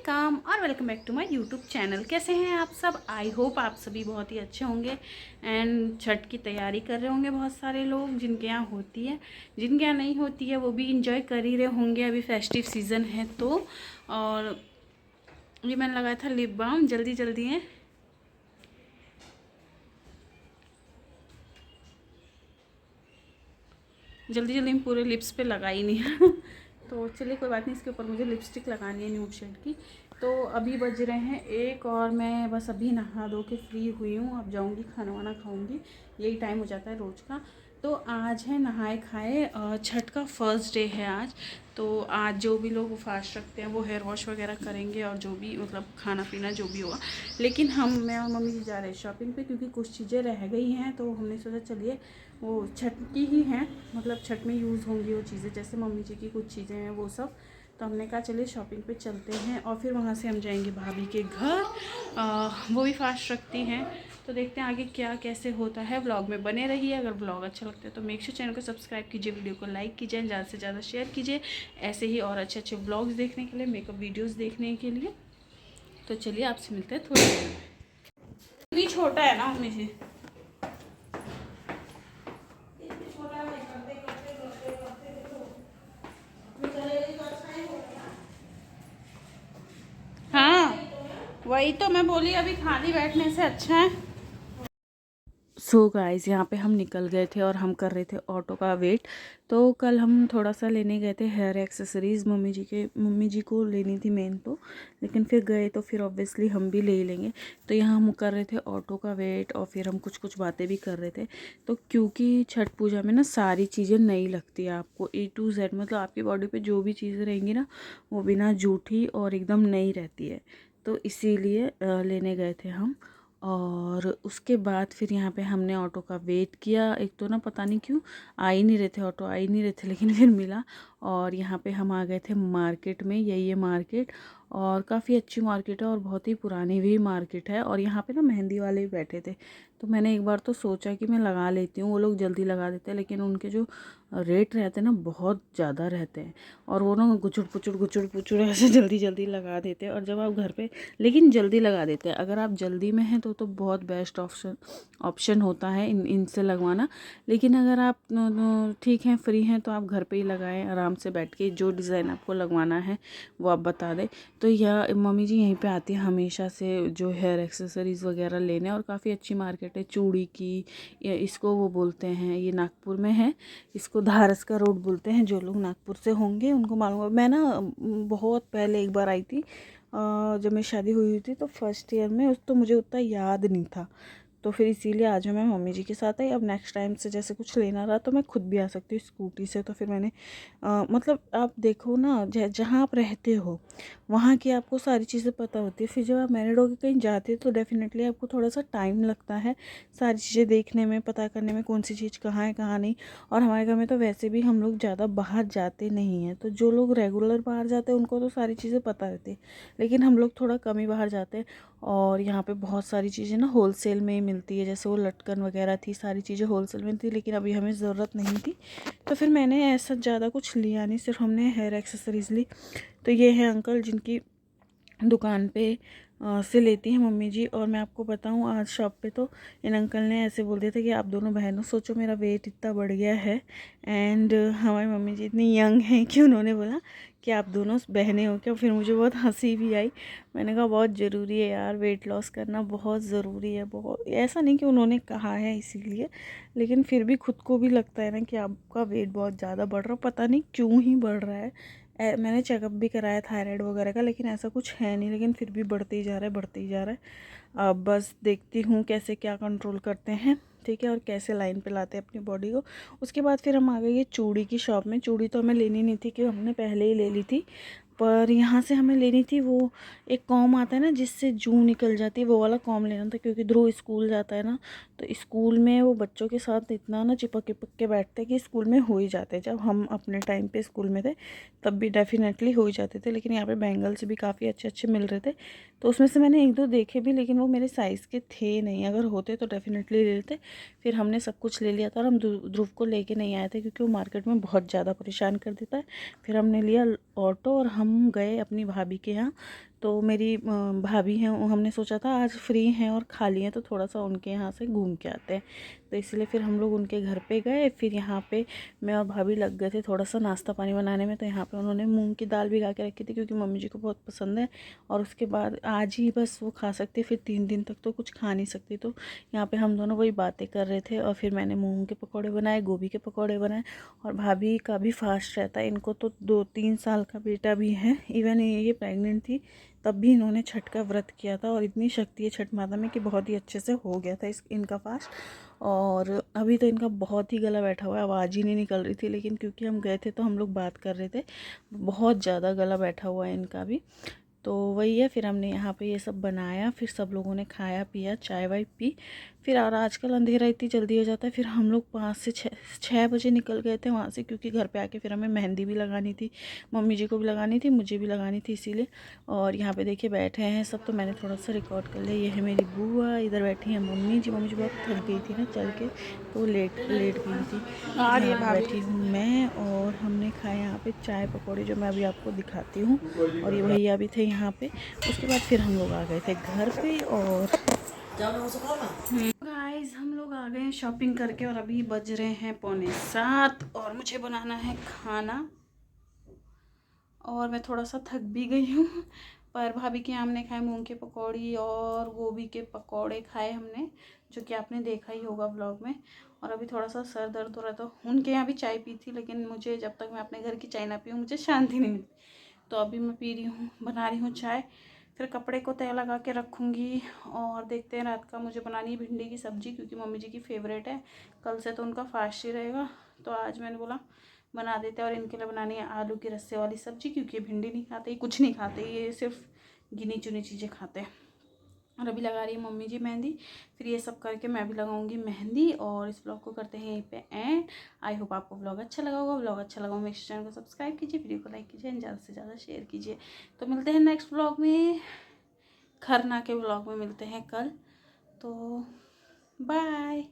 Welcome और welcome back to my YouTube channel. कैसे हैं आप सब? आई होप आप सभी बहुत ही अच्छे होंगे एंड छठ की तैयारी कर रहे होंगे। बहुत सारे लोग जिनके यहाँ होती है, जिनके यहाँ नहीं होती है वो भी इंजॉय कर ही रहे होंगे। अभी फेस्टिव सीज़न है तो। और ये मैंने लगाया था लिप बाम, जल्दी जल्दी है जल्दी जल्दी में पूरे लिप्स पे लगा ही नहीं तो चलिए कोई बात नहीं, इसके ऊपर मुझे लिपस्टिक लगानी है न्यूड शेड की। तो अभी बज रहे हैं 1 और मैं बस अभी नहा धो के फ्री हुई हूँ। अब जाऊँगी खाना वाना खाऊँगी, यही टाइम हो जाता है रोज़ का। तो आज है नहाए खाए, छठ का फर्स्ट डे है आज। तो आज जो भी लोग फास्ट रखते हैं वो हेयर वॉश वगैरह करेंगे और जो भी मतलब खाना पीना जो भी होगा। लेकिन मैं और मम्मी जी जा रहे हैं शॉपिंग पे, क्योंकि कुछ चीज़ें रह गई हैं। तो हमने सोचा चलिए वो छठ की ही हैं, मतलब छठ में यूज़ होंगी वो चीज़ें, जैसे मम्मी जी की कुछ चीज़ें हैं वो सब। तो हमने कहा चलिए शॉपिंग पे चलते हैं और फिर वहाँ से हम जाएंगे भाभी के घर। वो भी फास्ट रखती हैं। तो देखते हैं आगे क्या कैसे होता है। व्लॉग में बने रहिए। अगर व्लॉग अच्छा लगता है तो मेक श्योर चैनल को सब्सक्राइब कीजिए, वीडियो को लाइक कीजिए, ज़्यादा से ज़्यादा शेयर कीजिए ऐसे ही और अच्छे अच्छे व्लॉग्स देखने के लिए, मेकअप वीडियोज़ देखने के लिए। तो चलिए आपसे मिलते हैं थोड़ी देर में। भी छोटा है ना मम्मी जी। हाँ वही तो मैं बोली, अभी खाली बैठने से अच्छा है। सो गाइस, यहाँ पे हम निकल गए थे और हम कर रहे थे ऑटो का वेट। तो कल हम थोड़ा सा लेने गए थे हेयर एक्सेसरीज़, मम्मी जी को लेनी थी मेन तो। लेकिन फिर गए तो फिर ऑब्वियसली हम भी ले ही लेंगे। तो यहाँ हम कर रहे थे ऑटो का वेट और फिर हम कुछ कुछ बातें भी कर रहे थे। तो क्योंकि छठ पूजा में ना सारी चीज़ें नई लगती है आपको, A to Z, मतलब आपकी बॉडी पे जो भी चीज़ें रहेंगी ना वो बिना जूठी और एकदम नई रहती है। तो इसीलिए लेने गए थे हम। और उसके बाद फिर यहाँ पे हमने ऑटो का वेट किया। एक तो ना पता नहीं क्यों आ ही नहीं रहे थे, ऑटो आ ही नहीं रहे थे, लेकिन फिर मिला। और यहाँ पे हम आ गए थे मार्केट में, यही है मार्केट। और काफ़ी अच्छी मार्केट है और बहुत ही पुरानी भी मार्केट है। और यहाँ पे ना मेहंदी वाले भी बैठे थे। तो मैंने एक बार तो सोचा कि मैं लगा लेती हूँ, वो लोग जल्दी लगा देते हैं, लेकिन उनके जो रेट रहते हैं ना बहुत ज़्यादा रहते हैं। और वो ना गुचुड़ पुचुड़ ऐसे जल्दी जल्दी लगा देते हैं। और जब आप घर पे, लेकिन जल्दी लगा देते हैं। अगर आप जल्दी में हैं तो बहुत बेस्ट ऑप्शन होता है इनसे लगवाना। लेकिन अगर आप ठीक हैं, फ्री हैं, तो आप घर पे ही लगाएं आराम से बैठ के। जो डिज़ाइन आपको लगवाना है वो आप बता दें। तो यह मम्मी जी यहीं पे आती है हमेशा से जो हेयर एक्सेसरीज़ वगैरह लेने। और काफ़ी अच्छी मार्केट है चूड़ी की। इसको वो बोलते हैं, ये नागपुर में है, इसको धारस का रोड बोलते हैं। जो लोग नागपुर से होंगे उनको मालूम है। मैं ना बहुत पहले एक बार आई थी, जब मेरी शादी हुई थी तो फर्स्ट ईयर में, उस तो मुझे उतना याद नहीं था। तो फिर इसीलिए आज मैं मम्मी जी के साथ आई। अब नेक्स्ट टाइम से जैसे कुछ लेना रहा तो मैं खुद भी आ सकती हूँ स्कूटी से। तो फिर मैंने मतलब आप देखो ना, जहाँ आप रहते हो वहाँ की आपको सारी चीज़ें पता होती है। फिर जब आप मैरिड होकर कहीं जाते हो तो डेफिनेटली आपको थोड़ा सा टाइम लगता है सारी चीज़ें देखने में, पता करने में कौन सी चीज़ कहाँ है कहाँ नहीं। और हमारे घर में तो वैसे भी हम लोग ज़्यादा बाहर जाते नहीं हैं। तो जो लोग रेगुलर बाहर जाते हैं उनको तो सारी चीज़ें पता रहती है, लेकिन हम लोग थोड़ा कम ही बाहर जाते हैं। और यहाँ पे बहुत सारी चीज़ें ना होलसेल में ही मिलती है, जैसे वो लटकन वगैरह थी, सारी चीज़ें होलसेल में थी। लेकिन अभी हमें ज़रूरत नहीं थी तो फिर मैंने ऐसा ज़्यादा कुछ लिया नहीं, सिर्फ हमने हेयर एक्सेसरीज़ ली। तो ये है अंकल जिनकी दुकान पे से लेती हैं मम्मी जी। और मैं आपको बताऊं, आज शॉप पे तो इन अंकल ने ऐसे बोल दिया था कि आप दोनों बहनों, सोचो मेरा वेट इतना बढ़ गया है। एंड हमारी मम्मी जी इतनी यंग हैं कि उन्होंने बोला कि आप दोनों बहनें हो क्या। फिर मुझे बहुत हंसी भी आई। मैंने कहा बहुत ज़रूरी है यार, वेट लॉस करना बहुत ज़रूरी है। बहुत, ऐसा नहीं कि उन्होंने कहा है इसीलिए, लेकिन फिर भी खुद को भी लगता है ना कि आपका वेट बहुत ज़्यादा बढ़ रहा, पता नहीं क्यों ही बढ़ रहा है। मैंने चेकअप भी कराया थायराइड वगैरह का, लेकिन ऐसा कुछ है नहीं, लेकिन फिर भी बढ़ते ही जा रहा है, बढ़ते ही जा रहा है। अब बस देखती हूँ कैसे क्या कंट्रोल करते हैं, ठीक है, और कैसे लाइन पे लाते हैं अपनी बॉडी को। उसके बाद फिर हम आ गए ये चूड़ी की शॉप में। चूड़ी तो हमें लेनी नहीं थी कि हमने पहले ही ले ली थी, पर यहाँ से हमें लेनी थी वो एक कॉम आता है ना जिससे जू निकल जाती है, वो वाला कॉम लेना था। क्योंकि ध्रुव स्कूल जाता है ना, तो स्कूल में वो बच्चों के साथ इतना ना चिपक के बैठते हैं कि स्कूल में हो ही जाते हैं। जब हम अपने टाइम पे स्कूल में थे तब भी डेफिनेटली हो ही जाते थे। लेकिन यहाँ पे बैंगल्स भी काफ़ी अच्छे अच्छे मिल रहे थे, तो उसमें से मैंने एक दो देखे भी, लेकिन वो मेरे साइज़ के थे नहीं। अगर होते तो डेफिनेटली ले लेते। फिर हमने सब कुछ ले लिया था और हम ध्रुव को लेके नहीं आए थे क्योंकि वो मार्केट में बहुत ज़्यादा परेशान कर देता है। फिर हमने लिया ऑटो और हम गए अपनी भाभी के यहाँ। तो मेरी भाभी हैं, हमने सोचा था आज फ्री हैं और खाली हैं तो थोड़ा सा उनके यहाँ से घूम के आते हैं। तो इसलिए फिर हम लोग उनके घर पे गए। फिर यहाँ पे मैं और भाभी लग गए थे थोड़ा सा नाश्ता पानी बनाने में। तो यहाँ पे उन्होंने मूंग की दाल भिगा के रखी थी क्योंकि मम्मी जी को बहुत पसंद है, और उसके बाद आज ही बस वो खा सकती, फिर 3 दिन तक तो कुछ खा नहीं सकती। तो यहाँ पे हम दोनों वही बातें कर रहे थे, और फिर मैंने मूंग के पकौड़े बनाए, गोभी के पकौड़े बनाए। और भाभी का भी फास्ट रहता है, इनको तो 2-3 साल का बेटा भी है। इवन ये प्रेग्नेंट थी तब भी इन्होंने छठ का व्रत किया था, और इतनी शक्ति है छठ माता में कि बहुत ही अच्छे से हो गया था इनका फास्ट। और अभी तो इनका बहुत ही गला बैठा हुआ है, आवाज़ ही नहीं निकल रही थी, लेकिन क्योंकि हम गए थे तो हम लोग बात कर रहे थे, बहुत ज़्यादा गला बैठा हुआ है इनका भी। तो वही है, फिर हमने यहाँ पे ये सब बनाया, फिर सब लोगों ने खाया पिया, चाय वाय पी। फिर और आजकल अंधेरा इतनी जल्दी हो जाता है, फिर हम लोग 5 से 6 बजे निकल गए थे वहाँ से, क्योंकि घर पे आके फिर हमें मेहंदी भी लगानी थी, मम्मी जी को भी लगानी थी, मुझे भी लगानी थी इसीलिए। और यहाँ पे देखिए बैठे हैं सब, तो मैंने थोड़ा सा रिकॉर्ड कर लिया। ये है मेरी बुआ, इधर बैठी हैं मम्मी जी बहुत थक गई थी ना चल के, तो लेट गई थी। यहाँ पे बैठी हूँ मैं, और हमने खाए यहाँ पे चाय पकौड़े, जो मैं अभी आपको दिखाती हूँ। और ये भैया भी थे यहाँ पे। उसके बाद फिर हम लोग आ गए थे घर पे। और गाइस हम लोग आ गए हैं शॉपिंग करके, और अभी बज रहे हैं 6:45, और मुझे बनाना है खाना। और मैं थोड़ा सा थक भी गई हूँ, पर भाभी के यहाँ हमने खाए मूंग की पकौड़ी और गोभी के पकौड़े खाए हमने, जो कि आपने देखा ही होगा व्लॉग में। और अभी थोड़ा सा सर दर्द हो रहा था, उनके यहाँ भी चाय पी थी, लेकिन मुझे जब तक मैं अपने घर की चाय ना पीऊँ मुझे शांति नहीं मिलती। तो अभी मैं पी रही हूँ, बना रही हूँ चाय। फिर कपड़े को तय लगा के रखूँगी, और देखते हैं रात का मुझे बनानी है भिंडी की सब्ज़ी, क्योंकि मम्मी जी की फेवरेट है। कल से तो उनका फास्ट ही रहेगा, तो आज मैंने बोला बना देते हैं। और इनके लिए बनानी है आलू की रस्से वाली सब्ज़ी, क्योंकि ये भिंडी नहीं खाते, ये कुछ नहीं खाते, ये सिर्फ गिनी चुनी चीज़ें खाते हैं। और अभी लगा रही है मम्मी जी मेहंदी, फिर ये सब करके मैं भी लगाऊंगी मेहंदी। और इस ब्लॉग को करते हैं यहीं पे एंड। आई होप आपको ब्लॉग अच्छा लगा होगा। ब्लॉग अच्छा लगा मेरे चैनल को सब्सक्राइब कीजिए, वीडियो को लाइक कीजिए, ज़्यादा से ज़्यादा शेयर कीजिए। तो मिलते हैं नेक्स्ट ब्लॉग में, खरना के ब्लॉग में मिलते हैं कल। तो बाय।